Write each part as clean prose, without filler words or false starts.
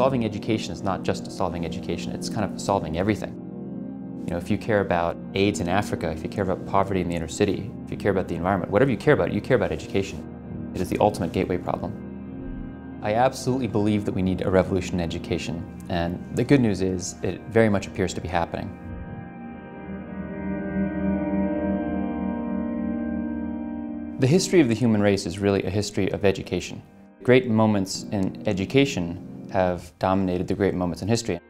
solving education is not just solving education, it's kind of solving everything. You know, if you care about AIDS in Africa, if you care about poverty in the inner city, if you care about the environment, whatever you care about education. It is the ultimate gateway problem. I absolutely believe that we need a revolution in education, and the good news is it very much appears to be happening. The history of the human race is really a history of education. Great moments in education have dominated the great moments in history.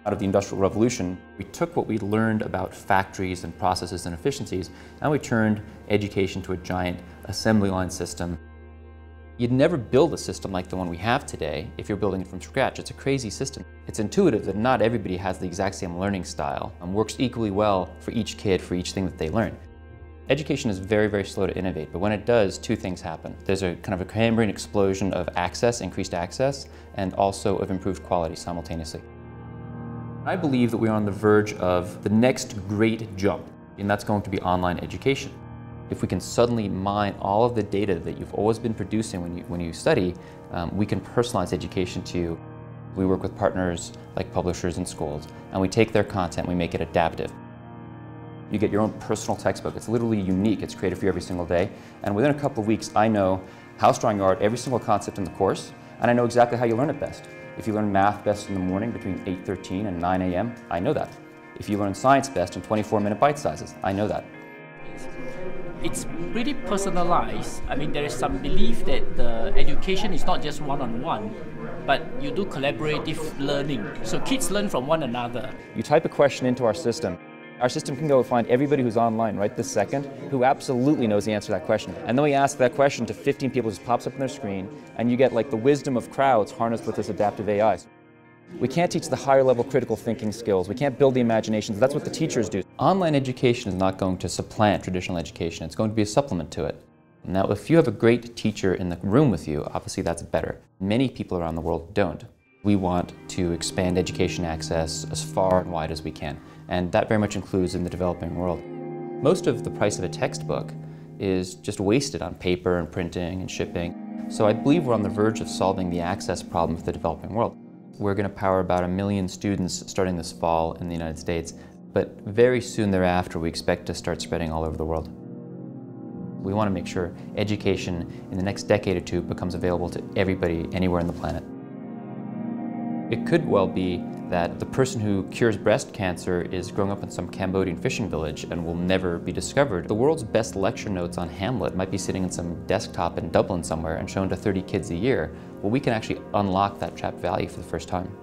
Out of the Industrial Revolution, we took what we learned about factories and processes and efficiencies, and we turned education to a giant assembly line system. You'd never build a system like the one we have today if you're building it from scratch. It's a crazy system. It's intuitive that not everybody has the exact same learning style and works equally well for each kid, for each thing that they learn. Education is very, very slow to innovate, but when it does, two things happen. There's a kind of a Cambrian explosion of access, increased access, and also of improved quality simultaneously. I believe that we are on the verge of the next great jump, and that's going to be online education. If we can suddenly mine all of the data that you've always been producing when you study, we can personalize education to you. We work with partners like publishers and schools, and we take their content, we make it adaptive. You get your own personal textbook. It's literally unique. It's created for you every single day. And within a couple of weeks, I know how strong you are at every single concept in the course, and I know exactly how you learn it best. If you learn math best in the morning between 8:13 and 9 a.m., I know that. If you learn science best in 24-minute bite sizes, I know that. It's pretty personalized. I mean, there is some belief that the education is not just one-on-one, but you do collaborative learning. So kids learn from one another. You type a question into our system. Our system can go find everybody who's online right this second who absolutely knows the answer to that question. And then we ask that question to 15 people, it just pops up on their screen, and you get like the wisdom of crowds harnessed with this adaptive AI. We can't teach the higher level critical thinking skills. We can't build the imaginations. That's what the teachers do. Online education is not going to supplant traditional education. It's going to be a supplement to it. Now, if you have a great teacher in the room with you, obviously that's better. Many people around the world don't. We want to expand education access as far and wide as we can, and that very much includes in the developing world. Most of the price of a textbook is just wasted on paper and printing and shipping. So I believe we're on the verge of solving the access problem for the developing world. We're going to power about 1 million students starting this fall in the United States, but very soon thereafter we expect to start spreading all over the world. We want to make sure education in the next decade or two becomes available to everybody anywhere on the planet. It could well be that the person who cures breast cancer is growing up in some Cambodian fishing village and will never be discovered. The world's best lecture notes on Hamlet might be sitting in some desktop in Dublin somewhere and shown to 30 kids a year. Well, we can actually unlock that trapped value for the first time.